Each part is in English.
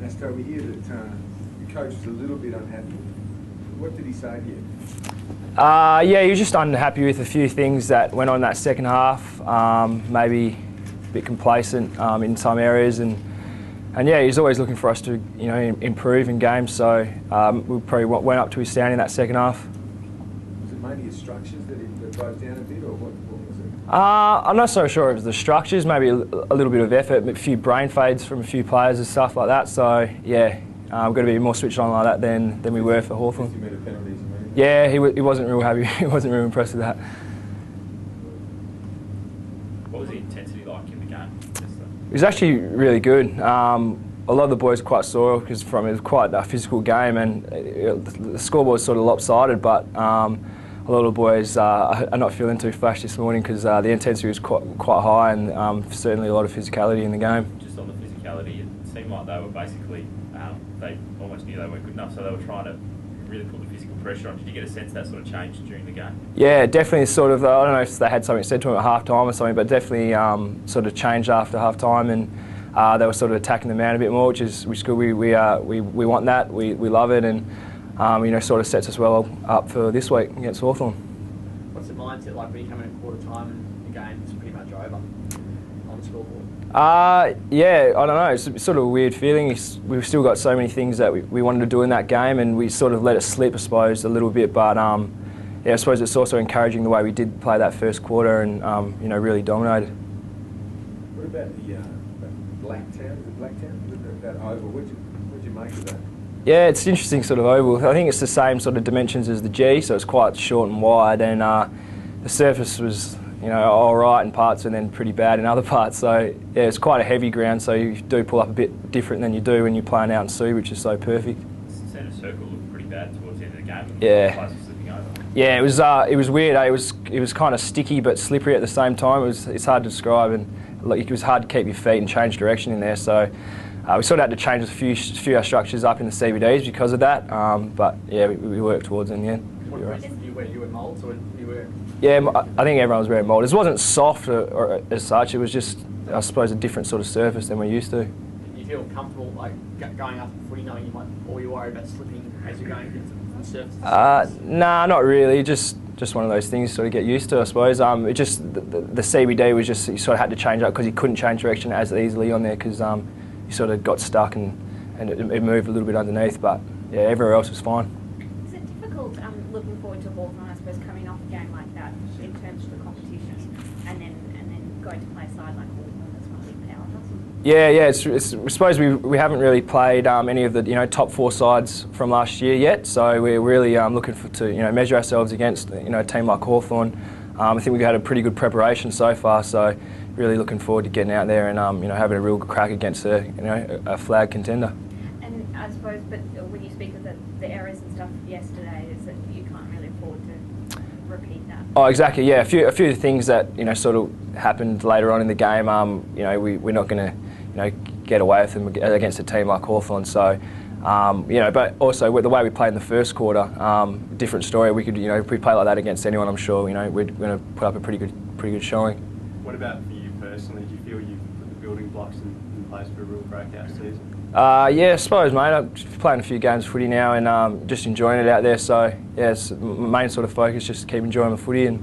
Masto, we hear that the coach was a little bit unhappy. What did he say to you? Yeah, he was just unhappy with a few things that went on that second half. Maybe a bit complacent in some areas, and yeah, he's always looking for us to improve in games. So we probably went up to his standing in that second half. Was it mainly his structures that broke down a bit, or what was it? I'm not so sure it was the structures. Maybe a little bit of effort, a few brain fades from a few players and stuff like that. So yeah, we've got to be more switched on like that than we were for Hawthorn. Yeah, he wasn't real happy. He wasn't real impressed with that. What was the intensity like in the game? It was actually really good. A lot of the boys were quite sore because it was quite a physical game, and the scoreboard was sort of lopsided. But a lot of the boys are not feeling too fresh this morning because the intensity was quite high, and certainly a lot of physicality in the game. Just on the physicality, it seemed like they were basically they almost knew they weren't good enough, so they were trying to really put the physical pressure on. Did you get a sense that sort of changed during the game? Yeah, definitely sort of, I don't know if they had something said to them at half-time or something, but definitely sort of changed after half-time, and they were sort of attacking the man a bit more, which is good. We want that, we love it, and sort of sets us well up for this week against Hawthorn. What's the mindset like when you come in at quarter time and the game's pretty much over on the scoreboard? Yeah, I don't know. It's sort of a weird feeling. We've still got so many things that we wanted to do in that game, and we sort of let it slip, I suppose, a little bit. But yeah, I suppose it's also encouraging the way we did play that first quarter and really dominated. What about the Blacktown? The Blacktown, that oval. What'd you make of that? Yeah, it's an interesting sort of oval. I think it's the same sort of dimensions as the G, so it's quite short and wide, and the surface was all right in parts and then pretty bad in other parts. So yeah, it's quite a heavy ground, so you do pull up a bit different than you do when you're playing out in Sue, which is so perfect. The centre circle looked pretty bad towards the end of the game. Yeah. The players were slipping over. Yeah, it was weird. It was kind of sticky but slippery at the same time. It's hard to describe, and it was hard to keep your feet and change direction in there. So we sort of had to change a few of our structures up in the CBDs because of that. But yeah, we worked towards it in the end. You were moulds or you were? Yeah, I think everyone was wearing mould. It wasn't soft or as such. It was just, I suppose, a different sort of surface than we're used to. You feel comfortable like going up footy knowing you might, or you worry about slipping as you're going into the surface? Nah, not really. Just one of those things you sort of get used to, I suppose. It just the CBD was just, you sort of had to change up because you couldn't change direction as easily on there because you sort of got stuck and it moved a little bit underneath. But yeah, everywhere else was fine. Is it difficult looking forward to Hawthorn, I suppose, coming off a game like that in terms of the competition, and then going to play a side like Hawthorn that's one of the powerhouses? Yeah. I suppose we haven't really played any of the top four sides from last year yet, so we're really looking to measure ourselves against a team like Hawthorn. I think we've had a pretty good preparation so far, so really looking forward to getting out there and having a real crack against a flag contender. And I suppose, but when you speak of the errors and stuff yesterday, is that you can't really afford to repeat that? Oh, exactly. Yeah, a few of the things that sort of happened later on in the game. We're not going to get away with them against a team like Hawthorn. So, but also with the way we played in the first quarter, different story. We could, if we play like that against anyone, I'm sure we're going to put up a pretty good showing. What about for you personally? Do you feel you've put the building blocks in place for a real breakout season? Yeah, I suppose, mate. I'm playing a few games of footy now and just enjoying it out there. So, yeah, it's my main sort of focus, just to keep enjoying the footy and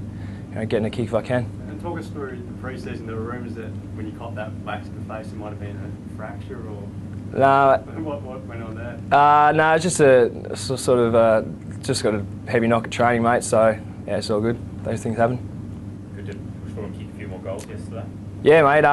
getting a kick if I can. And talk us through the pre-season. There were rumours that when you caught that back to the face, it might have been a fracture or... Nah. What went on there? No, it's just just got a heavy knock at training, mate. So, yeah, it's all good. Those things happen. Good to push forward and kick a few more goals yesterday. Yeah, mate.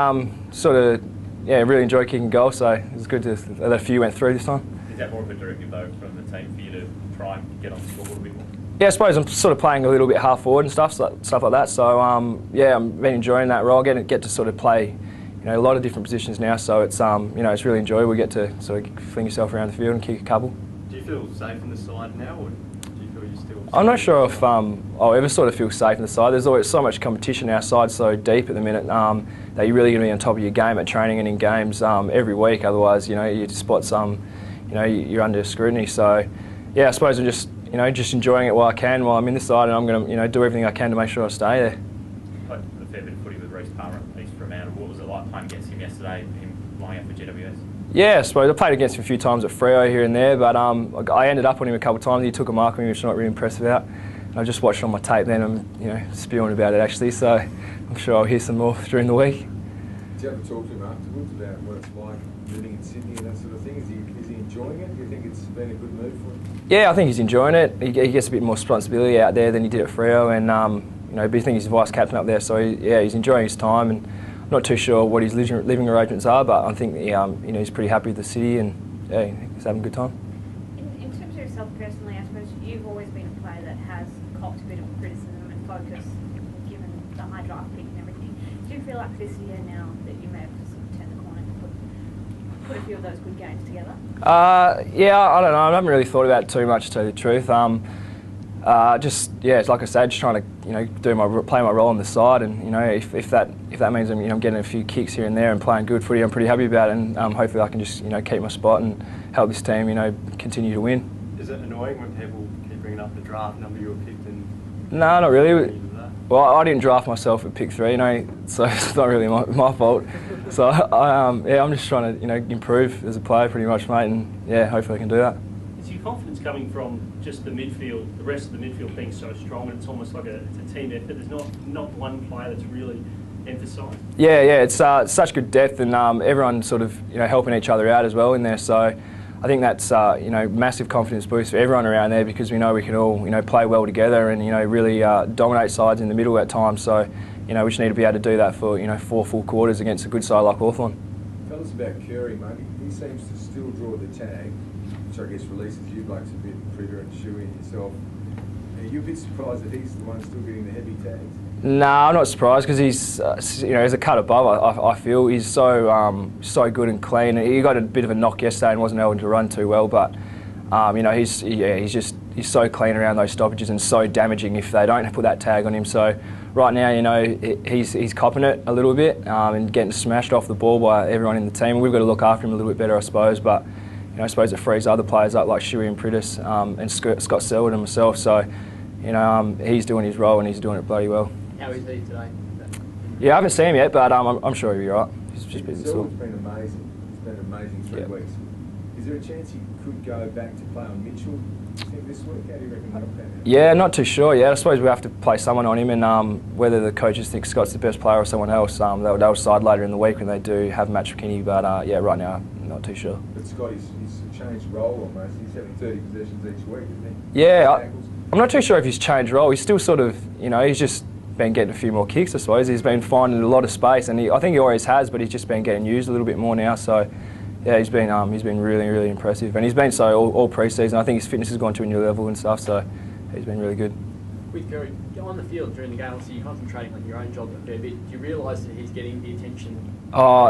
Really enjoyed kicking goals, so it was good that a few went through this time. Is that more of a directive though from the team for you to try and get on the scoreboard a bit more? Yeah, I suppose I'm sort of playing a little bit half forward and stuff like that. So yeah, I've been enjoying that role. Get to sort of play, a lot of different positions now. So it's it's really enjoyable. We get to sort of fling yourself around the field and kick a couple. Do you feel safe in the side now, or do you feel you're still? I'm not sure if I'll ever sort of feel safe in the side. There's always so much competition. Our side's so deep at the minute that you're really going to be on top of your game at training and in games every week. Otherwise, you spot some, you're under scrutiny. So, yeah, I suppose I'm just, just enjoying it while I can while I'm in the side, and I'm going to, do everything I can to make sure I stay there. Played a fair bit of footy with Reece Palmer at East Fremantle. What was it like playing against him yesterday, him lining up for GWS? Yeah, I suppose I played against him a few times at Freo here and there, but I ended up on him a couple of times. He took a mark on me, which I'm not really impressed about. And I just watched it on my tape then. I'm spewing about it actually, so I'm sure I'll hear some more during the week. Did you ever talk to him afterwards about what it's like living in Sydney and that sort of thing? Is he enjoying it? Do you think it's been a good move for him? Yeah, I think he's enjoying it. He gets a bit more responsibility out there than he did at Freo, and I think he's vice captain up there, so he's enjoying his time. And I'm not too sure what his living arrangements are, but I think he's pretty happy with the city, and he's having a good time. In terms of yourself personally, I suppose you've always been a player that has copped a bit of criticism and focus, given the high draft pick and everything. Do you feel like this year now that you may have to sort of turn the corner and put a few of those good games together? Yeah, I don't know. I haven't really thought about it too much, to tell you the truth. It's like I said, just trying to play my role on the side, and if that means I'm getting a few kicks here and there and playing good footy, I'm pretty happy about it, and hopefully I can just keep my spot and help this team continue to win. Is it annoying when people keep bringing up the draft number you were picked in? No, not really. Well, I didn't draft myself at pick 3, so it's not really my fault. So I'm just trying to improve as a player pretty much, mate, and hopefully I can do that. Is your confidence coming from just the midfield, the rest of the midfield being so strong, and it's almost like it's a team effort? There's not one player that's really emphasised. Yeah, it's such good depth, and everyone sort of helping each other out as well in there. So I think that's massive confidence boost for everyone around there, because we know we can all play well together and really dominate sides in the middle at times. So we just need to be able to do that for 4 full quarters against a good side like Hawthorn. Tell us about Curry, mate. He seems to still draw the tag, which I guess releases you blokes a bit, Fritter and Shuey and yourself. Are you a bit surprised that he's the one still getting the heavy tags? No, I'm not surprised, because he's he's a cut above. I feel he's so good and clean. He got a bit of a knock yesterday and wasn't able to run too well, but he's so clean around those stoppages and so damaging if they don't put that tag on him. So right now, he's copping it a little bit and getting smashed off the ball by everyone in the team. We've got to look after him a little bit better, I suppose. But I suppose it frees other players up like Shuey and Prittis and Scott Selwood and myself. So he's doing his role and he's doing it bloody well. How is he today? Yeah, I haven't seen him yet, but I'm sure he'll be right. He's just been Selwood's been amazing. It's been an amazing 3 weeks. Is there a chance he could go back to play on Mitchell this week? How do you reckon that'll pan out? Yeah, not too sure. Yeah, I suppose we have to play someone on him, and whether the coaches think Scott's the best player or someone else, they'll decide later in the week when they do have Match McKinney. But right now, I'm not too sure. But Scott, he's changed role almost. He's having 30 possessions each week, isn't he? Yeah, I'm not too sure if he's changed role. He's still sort of, he's just been getting a few more kicks, I suppose. He's been finding a lot of space, and I think he always has, but he's just been getting used a little bit more now. So yeah, he's been really, really impressive, and he's been so all pre-season. I think his fitness has gone to a new level and stuff. So he's been really good. With Curry, on the field during the game, obviously you're concentrating on your own job a fair bit. Do you realise that he's getting the attention,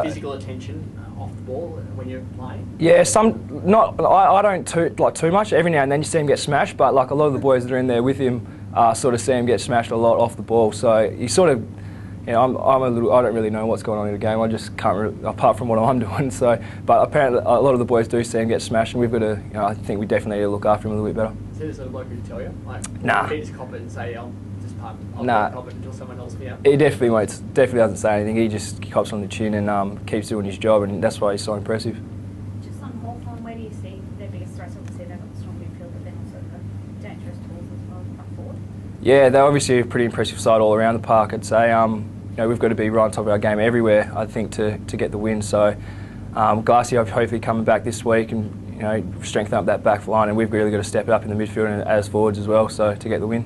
physical attention off the ball when you're playing? Yeah, I don't too much. Every now and then you see him get smashed, but like a lot of the boys that are in there with him sort of see him get smashed a lot off the ball. So he sort of, I don't really know what's going on in the game. I just can't apart from what I'm doing. So, but apparently a lot of the boys do see him get smashed, and we've got to, I think we definitely need to look after him a little bit better. Is he the sort of bloke who'd tell you? Like, nah. He just cop it and say, I'll cop it until someone helps me out? He definitely doesn't say anything. He just cops on the chin and keeps doing his job, and that's why he's so impressive. Just on Hawthorn, where do you see their biggest threats? Obviously they've got the strong midfield, but then also the dangerous tools as well up forward. Yeah, they're obviously a pretty impressive side all around the park, I'd say. We've got to be right on top of our game everywhere, I think, to get the win. So Glassy hopefully coming back this week and strengthen up that back line, and we've really got to step it up in the midfield and as forwards as well, so to get the win.